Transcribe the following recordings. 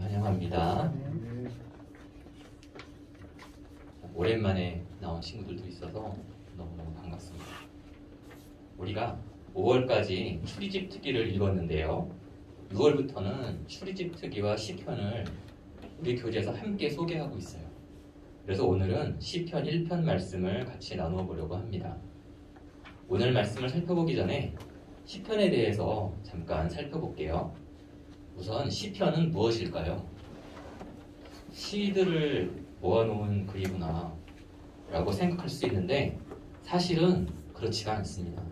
환영합니다. 오랜만에 나온 친구들도 있어서 너무너무 반갑습니다. 우리가 5월까지 출애굽 특기를 읽었는데요. 6월부터는 출애굽 특기와 시편을 우리 교재에서 함께 소개하고 있어요. 그래서 오늘은 시편 1편 말씀을 같이 나누어 보려고 합니다. 오늘 말씀을 살펴보기 전에 시편에 대해서 잠깐 살펴볼게요. 우선 시편은 무엇일까요? 시들을 모아놓은 글이구나 라고 생각할 수 있는데 사실은 그렇지가 않습니다.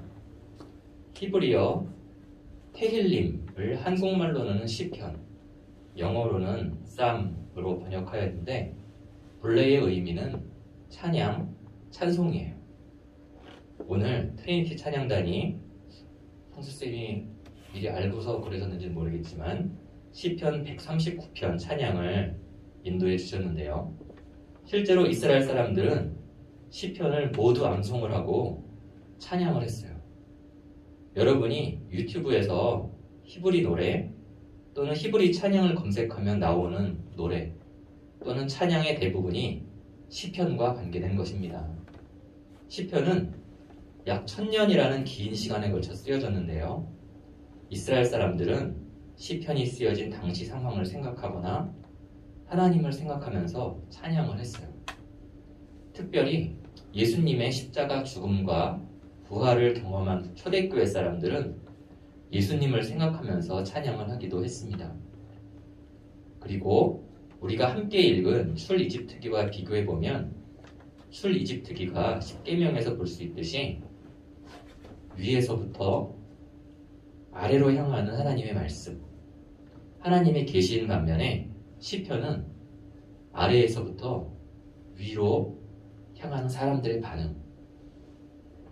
히브리어 테힐림을 한국말로는 시편, 영어로는 쌈으로 번역하였는데 본래의 의미는 찬양, 찬송이에요. 오늘 트리니티 찬양단이 성수쌤이 미리 알고서 그러셨는지는 모르겠지만 시편 139편 찬양을 인도해 주셨는데요. 실제로 이스라엘 사람들은 시편을 모두 암송을 하고 찬양을 했어요. 여러분이 유튜브에서 히브리 노래 또는 히브리 찬양을 검색하면 나오는 노래 또는 찬양의 대부분이 시편과 관계된 것입니다. 시편은 약 1000년이라는 긴 시간에 걸쳐 쓰여졌는데요. 이스라엘 사람들은 시편이 쓰여진 당시 상황을 생각하거나 하나님을 생각하면서 찬양을 했어요. 특별히 예수님의 십자가 죽음과 부활을 경험한 초대교회 사람들은 예수님을 생각하면서 찬양을 하기도 했습니다. 그리고 우리가 함께 읽은 출애굽기와 비교해보면 출애굽기가 십계명에서 볼 수 있듯이 위에서부터 아래로 향하는 하나님의 말씀, 하나님의 계시인 반면에 시편은 아래에서부터 위로 향하는 사람들의 반응,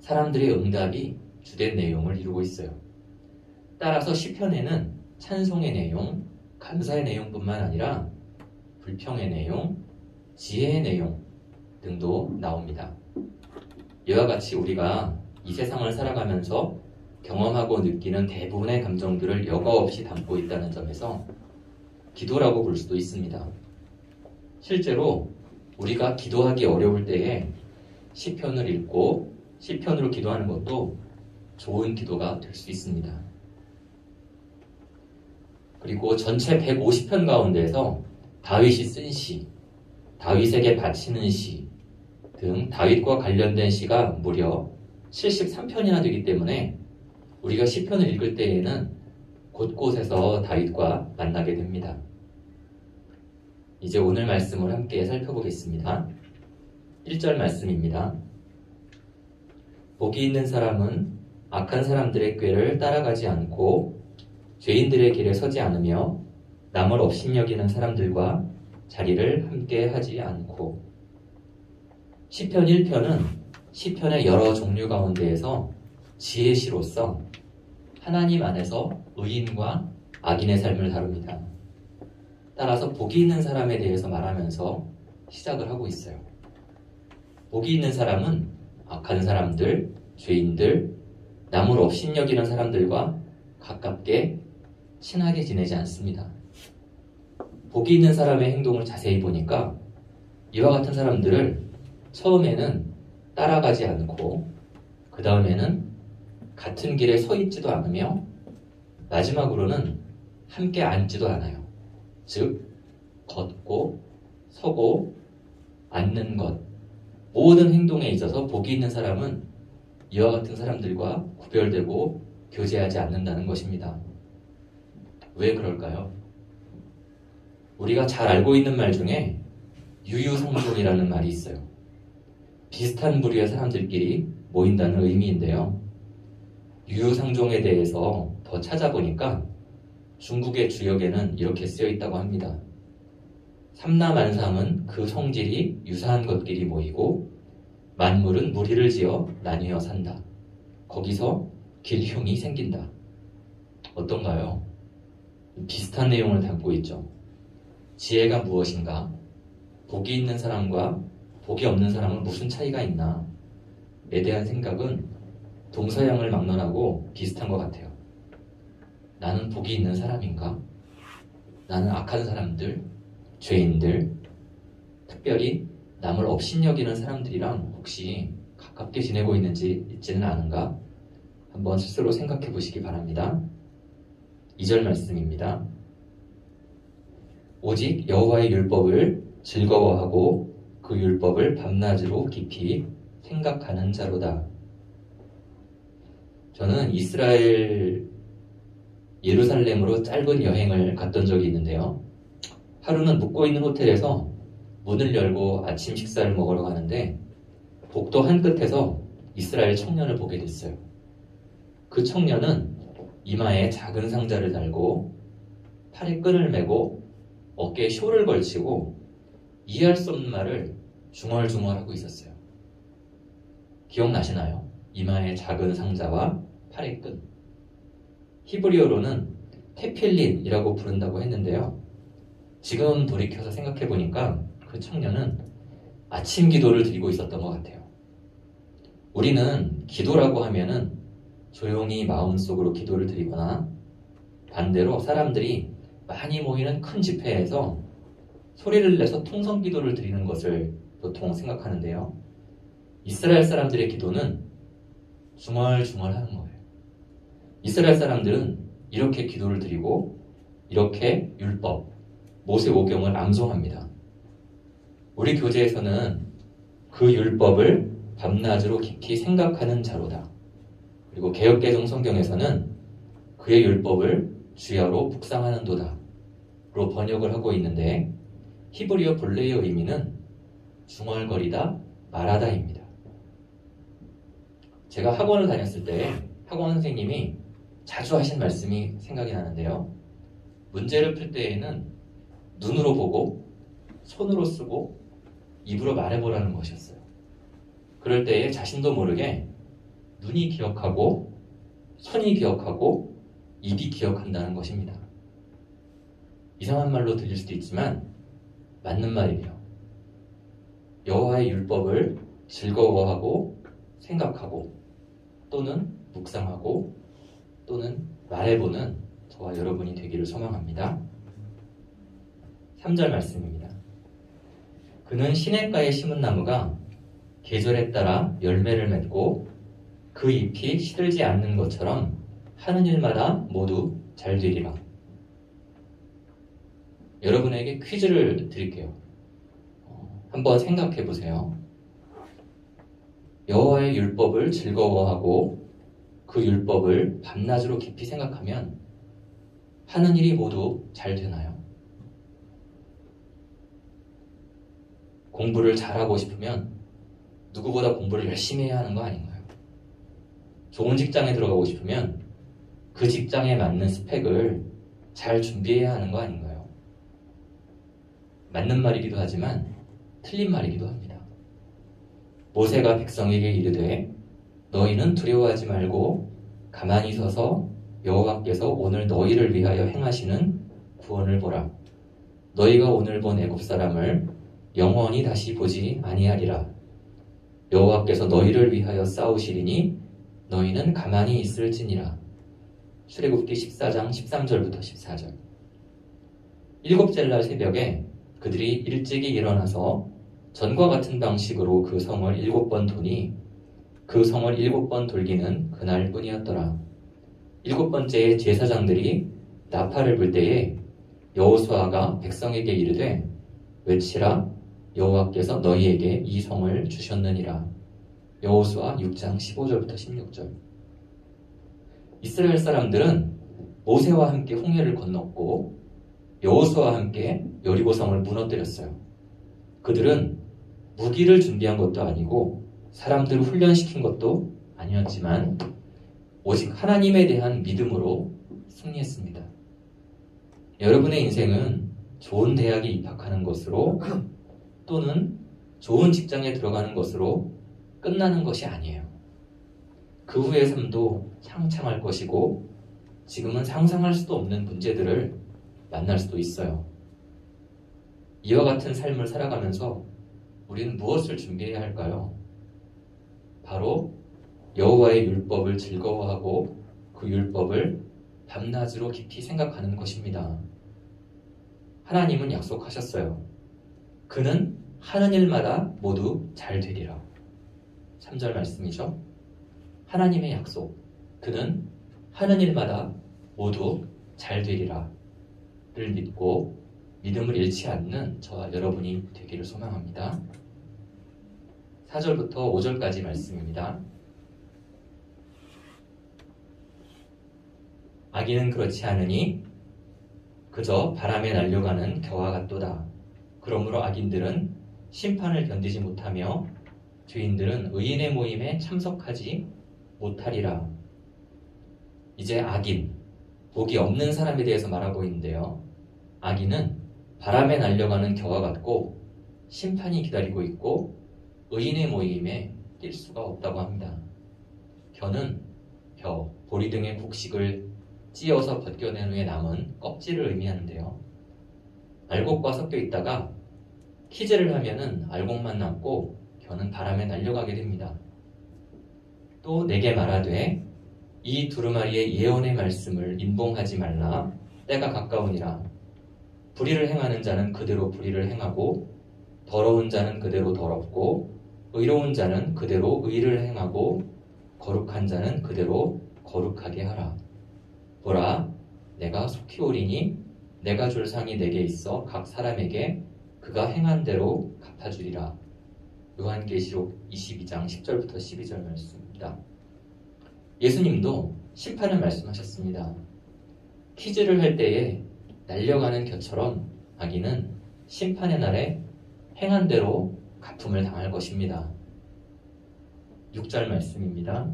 사람들의 응답이 주된 내용을 이루고 있어요. 따라서 시편에는 찬송의 내용, 감사의 내용뿐만 아니라 불평의 내용, 지혜의 내용 등도 나옵니다. 이와 같이 우리가 이 세상을 살아가면서 경험하고 느끼는 대부분의 감정들을 여과 없이 담고 있다는 점에서 기도라고 볼 수도 있습니다. 실제로 우리가 기도하기 어려울 때에 시편을 읽고 시편으로 기도하는 것도 좋은 기도가 될 수 있습니다. 그리고 전체 150편 가운데에서 다윗이 쓴 시, 다윗에게 바치는 시 등 다윗과 관련된 시가 무려 73편이나 되기 때문에 우리가 시편을 읽을 때에는 곳곳에서 다윗과 만나게 됩니다. 이제 오늘 말씀을 함께 살펴보겠습니다. 1절 말씀입니다. 복이 있는 사람은 악한 사람들의 꾀를 따라가지 않고 죄인들의 길에 서지 않으며 남을 업신여기는 사람들과 자리를 함께 하지 않고. 시편 1편은 시편의 여러 종류 가운데에서 지혜시로서 하나님 안에서 의인과 악인의 삶을 다룹니다. 따라서 복이 있는 사람에 대해서 말하면서 시작을 하고 있어요. 복이 있는 사람은 악한 사람들, 죄인들, 남을 업신여기는 사람들과 가깝게 친하게 지내지 않습니다. 복이 있는 사람의 행동을 자세히 보니까 이와 같은 사람들을 처음에는 따라가지 않고 그 다음에는 같은 길에 서 있지도 않으며 마지막으로는 함께 앉지도 않아요. 즉 걷고 서고 앉는 것 모든 행동에 있어서 복이 있는 사람은 이와 같은 사람들과 구별되고 교제하지 않는다는 것입니다. 왜 그럴까요? 우리가 잘 알고 있는 말 중에 유유상종이라는 말이 있어요. 비슷한 부류의 사람들끼리 모인다는 의미인데요. 유유상종에 대해서 더 찾아보니까 중국의 주역에는 이렇게 쓰여 있다고 합니다. 삼라만상은 그 성질이 유사한 것끼리 모이고 만물은 무리를 지어 나뉘어 산다. 거기서 길흉이 생긴다. 어떤가요? 비슷한 내용을 담고 있죠. 지혜가 무엇인가? 복이 있는 사람과 복이 없는 사람은 무슨 차이가 있나? 에 대한 생각은 동서양을 막론하고 비슷한 것 같아요. 나는 복이 있는 사람인가? 나는 악한 사람들, 죄인들, 특별히 남을 업신여기는 사람들이랑 혹시 가깝게 지내고 있지는 않은가? 한번 스스로 생각해 보시기 바랍니다. 2절 말씀입니다. 오직 여호와의 율법을 즐거워하고 그 율법을 밤낮으로 깊이 생각하는 자로다. 저는 이스라엘 예루살렘으로 짧은 여행을 갔던 적이 있는데요. 하루는 묵고 있는 호텔에서 문을 열고 아침 식사를 먹으러 가는데 복도 한 끝에서 이스라엘 청년을 보게 됐어요. 그 청년은 이마에 작은 상자를 달고 팔에 끈을 매고 어깨에 쇼를 걸치고 이해할 수 없는 말을 중얼중얼하고 있었어요. 기억나시나요? 이마에 작은 상자와 팔에 끈. 히브리어로는 테필린이라고 부른다고 했는데요. 지금 돌이켜서 생각해보니까 그 청년은 아침 기도를 드리고 있었던 것 같아요. 우리는 기도라고 하면은 조용히 마음속으로 기도를 드리거나 반대로 사람들이 많이 모이는 큰 집회에서 소리를 내서 통성 기도를 드리는 것을 보통 생각하는데요. 이스라엘 사람들의 기도는 중얼중얼하는 거예요. 이스라엘 사람들은 이렇게 기도를 드리고 이렇게 율법, 모세오경을 암송합니다. 우리 교재에서는 그 율법을 밤낮으로 깊이 생각하는 자로다. 그리고 개역개정 성경에서는 그의 율법을 주야로 묵상하는도다 로 번역을 하고 있는데 히브리어 본래의 의미는 중얼거리다, 말하다입니다. 제가 학원을 다녔을 때 학원 선생님이 자주 하신 말씀이 생각이 나는데요. 문제를 풀 때에는 눈으로 보고 손으로 쓰고 입으로 말해보라는 것이었어요. 그럴 때에 자신도 모르게 눈이 기억하고 손이 기억하고 입이 기억한다는 것입니다. 이상한 말로 들릴 수도 있지만 맞는 말이에요. 여호와의 율법을 즐거워하고 생각하고 또는 묵상하고 또는 말해보는 저와 여러분이 되기를 소망합니다. 3절 말씀입니다. 그는 시냇가에 심은 나무가 계절에 따라 열매를 맺고 그 잎이 시들지 않는 것처럼 하는 일마다 모두 잘 되리라. 여러분에게 퀴즈를 드릴게요. 한번 생각해 보세요. 여호와의 율법을 즐거워하고 그 율법을 밤낮으로 깊이 생각하면 하는 일이 모두 잘 되나요? 공부를 잘하고 싶으면 누구보다 공부를 열심히 해야 하는 거 아닌가요? 좋은 직장에 들어가고 싶으면 그 직장에 맞는 스펙을 잘 준비해야 하는 거 아닌가요? 맞는 말이기도 하지만 틀린 말이기도 합니다. 모세가 백성에게 이르되 너희는 두려워하지 말고 가만히 서서 여호와께서 오늘 너희를 위하여 행하시는 구원을 보라. 너희가 오늘 본 애굽 사람을 영원히 다시 보지 아니하리라. 여호와께서 너희를 위하여 싸우시리니 너희는 가만히 있을지니라. 출애굽기 14장 13절부터 14절. 일곱째 날 새벽에 그들이 일찍이 일어나서 전과 같은 방식으로 그 성을 7번 도니 그 성을 7번 돌기는 그날 뿐이었더라. 7번째에 제사장들이 나팔을 불 때에 여호수아가 백성에게 이르되 외치라. 여호와께서 너희에게 이 성을 주셨느니라. 여호수아 6장 15절부터 16절. 이스라엘 사람들은 모세와 함께 홍해를 건넜고 여호수아와 함께 여리고성을 무너뜨렸어요. 그들은 무기를 준비한 것도 아니고 사람들을 훈련시킨 것도 아니었지만 오직 하나님에 대한 믿음으로 승리했습니다. 여러분의 인생은 좋은 대학에 입학하는 것으로 또는 좋은 직장에 들어가는 것으로 끝나는 것이 아니에요. 그 후의 삶도 창창할 것이고 지금은 상상할 수도 없는 문제들을 만날 수도 있어요. 이와 같은 삶을 살아가면서 우리는 무엇을 준비해야 할까요? 바로 여호와의 율법을 즐거워하고 그 율법을 밤낮으로 깊이 생각하는 것입니다. 하나님은 약속하셨어요. 그는 하는 일마다 모두 잘 되리라. 3절 말씀이죠. 하나님의 약속. 그는 하는 일마다 모두 잘 되리라. 를 믿고 믿음을 잃지 않는 저와 여러분이 되기를 소망합니다. 4절부터 5절까지 말씀입니다. 악인은 그렇지 않으니 그저 바람에 날려가는 겨와 같도다. 그러므로 악인들은 심판을 견디지 못하며 죄인들은 의인의 모임에 참석하지 못하리라. 이제 악인, 복이 없는 사람에 대해서 말하고 있는데요. 악인은 바람에 날려가는 겨와 같고 심판이 기다리고 있고 의인의 모임에 낄 수가 없다고 합니다. 겨는 벼, 보리 등의 곡식을 찧어서 벗겨낸 후에 남은 껍질을 의미하는데요. 알곡과 섞여 있다가 키질을 하면은 알곡만 남고 겨는 바람에 날려가게 됩니다. 또 내게 말하되 이 두루마리의 예언의 말씀을 인봉하지 말라. 때가 가까우니라. 불의를 행하는 자는 그대로 불의를 행하고 더러운 자는 그대로 더럽고 의로운 자는 그대로 의를 행하고 거룩한 자는 그대로 거룩하게 하라. 보라, 내가 속히 오리니 내가 줄 상이 내게 있어 각 사람에게 그가 행한 대로 갚아주리라. 요한계시록 22장 10절부터 12절 말씀입니다. 예수님도 심판을 말씀하셨습니다. 키즈를 할 때에 날려가는 겨처럼 악인은 심판의 날에 행한 대로 갚음을 당할 것입니다. 6절 말씀입니다.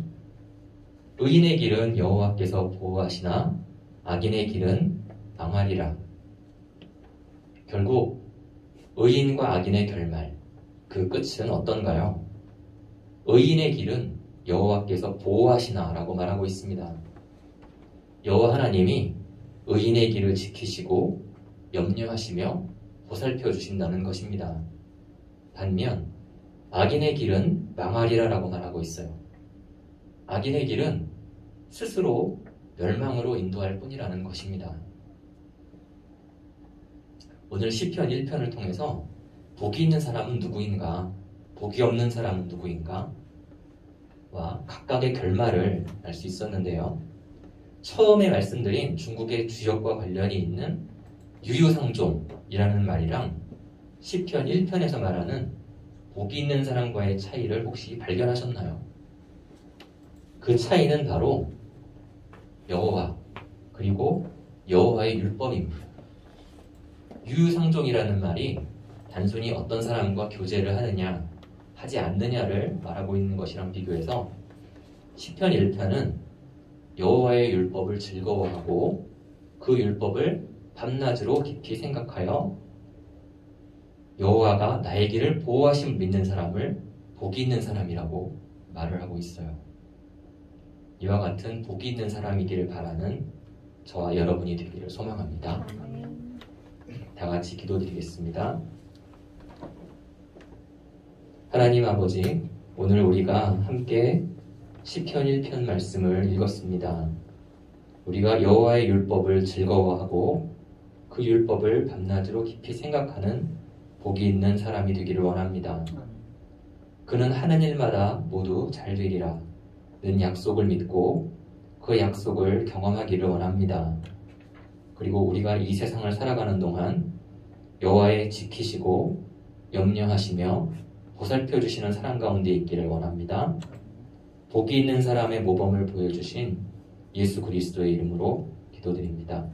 의인의 길은 여호와께서 보호하시나 악인의 길은 망하리라. 결국 의인과 악인의 결말, 그 끝은 어떤가요? 의인의 길은 여호와께서 보호하시나 라고 말하고 있습니다. 여호와 하나님이 의인의 길을 지키시고 염려하시며 보살펴 주신다는 것입니다. 반면 악인의 길은 망하리라 라고 말하고 있어요. 악인의 길은 스스로 멸망으로 인도할 뿐이라는 것입니다. 오늘 시편 1편을 통해서 복이 있는 사람은 누구인가, 복이 없는 사람은 누구인가 와 각각의 결말을 알 수 있었는데요. 처음에 말씀드린 중국의 주역과 관련이 있는 유유상종이라는 말이랑 시편 1편에서 말하는 복이 있는 사람과의 차이를 혹시 발견하셨나요? 그 차이는 바로 여호와 그리고 여호와의 율법입니다. 유유상종이라는 말이 단순히 어떤 사람과 교제를 하느냐 하지 않느냐를 말하고 있는 것이랑 비교해서 시편 1편은 여호와의 율법을 즐거워하고 그 율법을 밤낮으로 깊이 생각하여 여호와가 나의 길을 보호하심을 믿는 사람을 복이 있는 사람이라고 말을 하고 있어요. 이와 같은 복이 있는 사람이기를 바라는 저와 여러분이 되기를 소망합니다. 다 같이 기도드리겠습니다. 하나님 아버지, 오늘 우리가 함께 시편 1편 말씀을 읽었습니다. 우리가 여호와의 율법을 즐거워하고 그 율법을 밤낮으로 깊이 생각하는 복이 있는 사람이 되기를 원합니다. 그는 하는 일마다 모두 잘 되리라 는 약속을 믿고 그 약속을 경험하기를 원합니다. 그리고 우리가 이 세상을 살아가는 동안 여호와의 지키시고 염려하시며 보살펴 주시는 사랑 가운데 있기를 원합니다. 복이 있는 사람의 모범을 보여주신 예수 그리스도의 이름으로 기도드립니다.